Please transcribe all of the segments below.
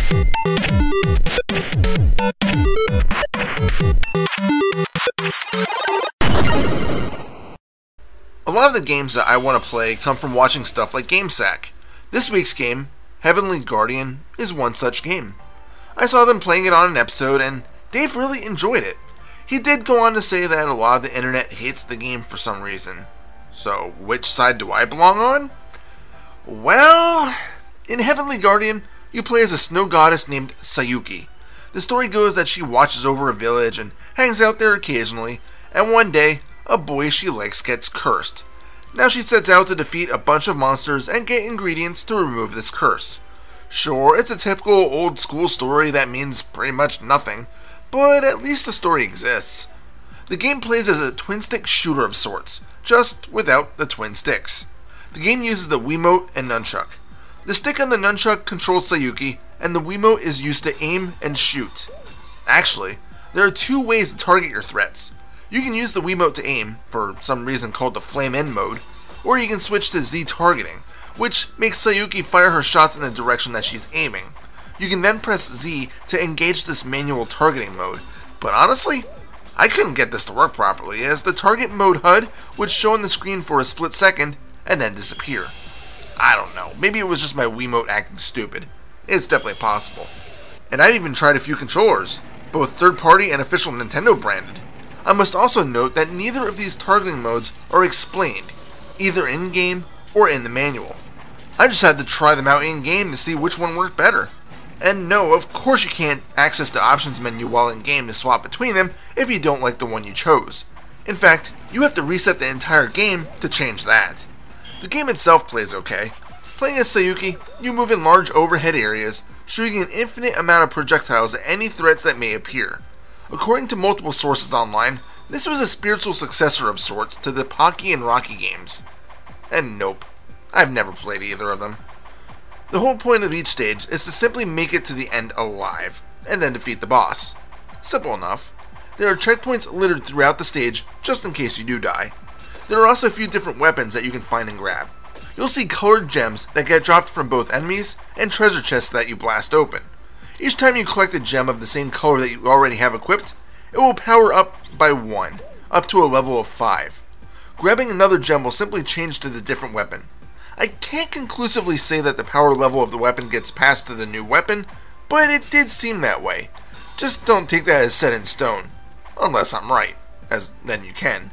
A lot of the games that I want to play come from watching stuff like GameSack. This week's game, Heavenly Guardian, is one such game. I saw them playing it on an episode, and Dave really enjoyed it. He did go on to say that a lot of the internet hates the game for some reason. So, which side do I belong on? Well, in Heavenly Guardian, you play as a snow goddess named Sayuki. The story goes that she watches over a village and hangs out there occasionally, and one day, a boy she likes gets cursed. Now she sets out to defeat a bunch of monsters and get ingredients to remove this curse. Sure, it's a typical old school story that means pretty much nothing, but at least the story exists. The game plays as a twin-stick shooter of sorts, just without the twin sticks. The game uses the Wiimote and Nunchuck. The stick on the Nunchuck controls Sayuki, and the Wiimote is used to aim and shoot. Actually, there are two ways to target your threats. You can use the Wiimote to aim, for some reason called the Flame End mode, or you can switch to Z targeting, which makes Sayuki fire her shots in the direction that she's aiming. You can then press Z to engage this manual targeting mode, but honestly, I couldn't get this to work properly, as the target mode HUD would show on the screen for a split second and then disappear. I don't know, maybe it was just my Wiimote acting stupid. It's definitely possible. And I've even tried a few controllers, both third-party and official Nintendo branded. I must also note that neither of these targeting modes are explained, either in-game or in the manual. I just had to try them out in-game to see which one worked better. And no, of course you can't access the options menu while in-game to swap between them if you don't like the one you chose. In fact, you have to reset the entire game to change that. The game itself plays okay. Playing as Sayuki, you move in large overhead areas, shooting an infinite amount of projectiles at any threats that may appear. According to multiple sources online, this was a spiritual successor of sorts to the Pocky and Rocky games. And nope, I've never played either of them. The whole point of each stage is to simply make it to the end alive, and then defeat the boss. Simple enough. There are checkpoints littered throughout the stage, just in case you do die. There are also a few different weapons that you can find and grab. You'll see colored gems that get dropped from both enemies, and treasure chests that you blast open. Each time you collect a gem of the same color that you already have equipped, it will power up by 1, up to a level of 5. Grabbing another gem will simply change to the different weapon. I can't conclusively say that the power level of the weapon gets passed to the new weapon, but it did seem that way. Just don't take that as set in stone. Unless I'm right, as then you can.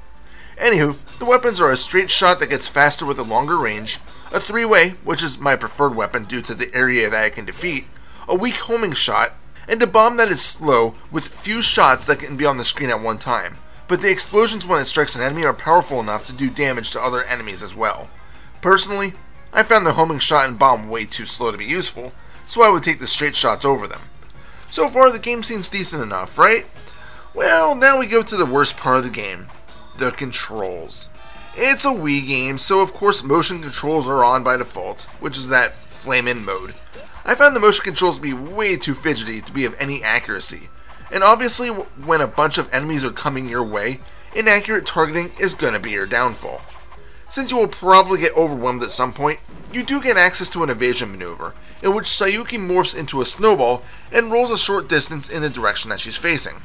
Anywho, the weapons are a straight shot that gets faster with a longer range, a 3-way, which is my preferred weapon due to the area that I can defeat, a weak homing shot, and a bomb that is slow with few shots that can be on the screen at one time, but the explosions when it strikes an enemy are powerful enough to do damage to other enemies as well. Personally, I found the homing shot and bomb way too slow to be useful, so I would take the straight shots over them. So far the game seems decent enough, right? Well, now we go to the worst part of the game, the controls. It's a Wii game, so of course motion controls are on by default, which is that Flame In mode. I found the motion controls to be way too fidgety to be of any accuracy, and obviously when a bunch of enemies are coming your way, inaccurate targeting is gonna be your downfall. Since you will probably get overwhelmed at some point, you do get access to an evasion maneuver, in which Sayuki morphs into a snowball and rolls a short distance in the direction that she's facing.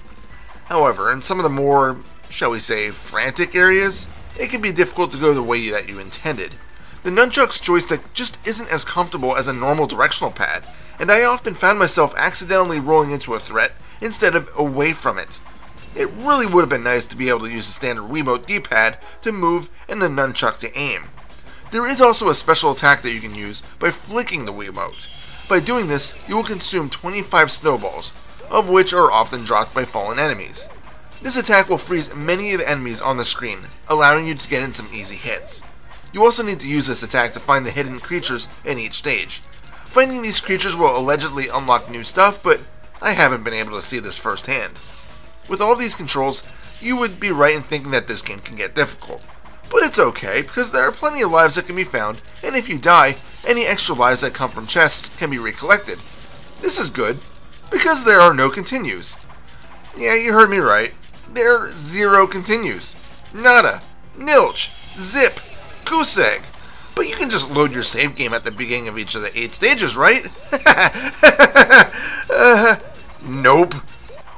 However, in some of the more, shall we say, frantic areas, it can be difficult to go the way that you intended. The Nunchuck's joystick just isn't as comfortable as a normal directional pad, and I often found myself accidentally rolling into a threat instead of away from it. It really would have been nice to be able to use the standard Wiimote D-pad to move and the Nunchuck to aim. There is also a special attack that you can use by flicking the Wiimote. By doing this, you will consume 25 snowballs, of which are often dropped by fallen enemies. This attack will freeze many of the enemies on the screen, allowing you to get in some easy hits. You also need to use this attack to find the hidden creatures in each stage. Finding these creatures will allegedly unlock new stuff, but I haven't been able to see this firsthand. With all these controls, you would be right in thinking that this game can get difficult. But it's okay, because there are plenty of lives that can be found, and if you die, any extra lives that come from chests can be recollected. This is good, because there are no continues. Yeah, you heard me right. There are 0 continues. Nada. Nilch. Zip. Goose egg. But you can just load your save game at the beginning of each of the 8 stages, right? Nope.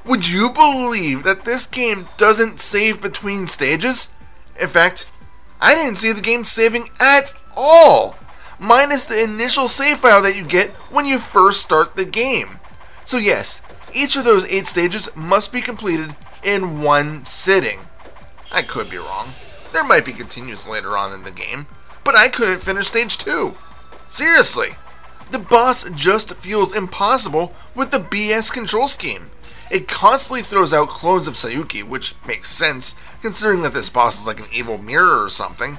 Would you believe that this game doesn't save between stages? In fact, I didn't see the game saving at all, minus the initial save file that you get when you first start the game. So yes, each of those 8 stages must be completed in one sitting. I could be wrong. There might be continues later on in the game, but I couldn't finish stage 2. Seriously. The boss just feels impossible with the BS control scheme. It constantly throws out clones of Sayuki, which makes sense, considering that this boss is like an evil mirror or something.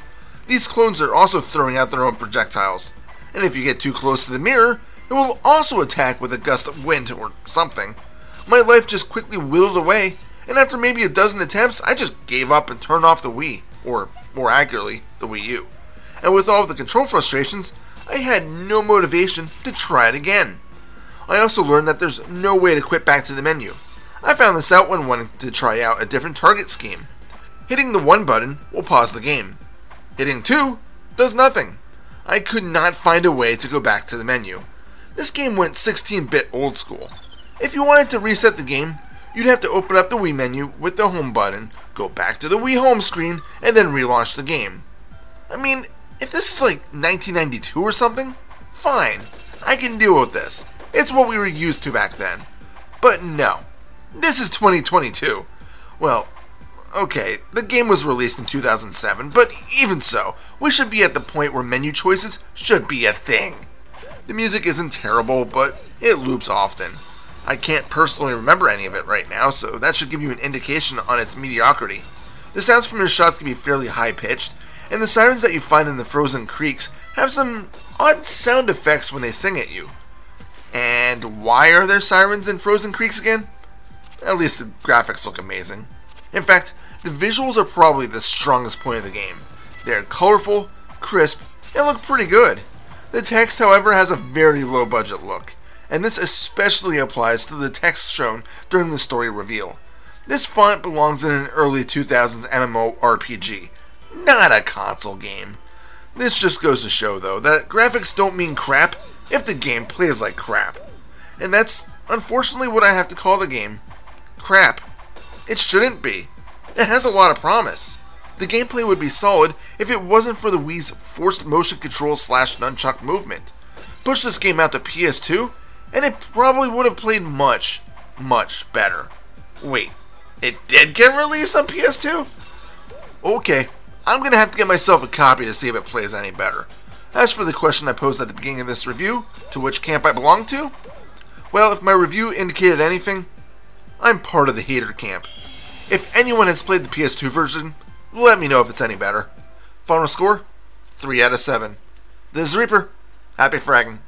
These clones are also throwing out their own projectiles, and if you get too close to the mirror, it will also attack with a gust of wind or something. My life just quickly whittled away, and after maybe a dozen attempts, I just gave up and turned off the Wii, or more accurately, the Wii U. And with all of the control frustrations, I had no motivation to try it again. I also learned that there's no way to quit back to the menu. I found this out when wanting to try out a different target scheme. Hitting the 1 button will pause the game. Hitting 2 does nothing. I could not find a way to go back to the menu. This game went 16-bit old school. If you wanted to reset the game, you'd have to open up the Wii menu with the home button, go back to the Wii home screen, and then relaunch the game. I mean, if this is like 1992 or something, fine, I can deal with this. It's what we were used to back then. But no, this is 2022. Well, okay, the game was released in 2007, but even so, we should be at the point where menu choices should be a thing. The music isn't terrible, but it loops often. I can't personally remember any of it right now, so that should give you an indication on its mediocrity. The sounds from your shots can be fairly high-pitched, and the sirens that you find in the frozen creeks have some odd sound effects when they sing at you. And why are there sirens in frozen creeks again? At least the graphics look amazing. In fact, the visuals are probably the strongest point of the game. They're colorful, crisp, and look pretty good. The text, however, has a very low budget look, and this especially applies to the text shown during the story reveal. This font belongs in an early 2000s MMORPG, not a console game. This just goes to show, though, that graphics don't mean crap if the game plays like crap. And that's, unfortunately, what I have to call the game. Crap. It shouldn't be. It has a lot of promise. The gameplay would be solid if it wasn't for the Wii's forced motion control / nunchuck movement. Push this game out to PS2, and it probably would have played much, much better. Wait, it did get released on PS2? Okay, I'm gonna have to get myself a copy to see if it plays any better. As for the question I posed at the beginning of this review, to which camp I belong to? Well, if my review indicated anything, I'm part of the hater camp. If anyone has played the PS2 version, let me know if it's any better. Final score? 3 out of 7. This is Reaper. Happy fragging.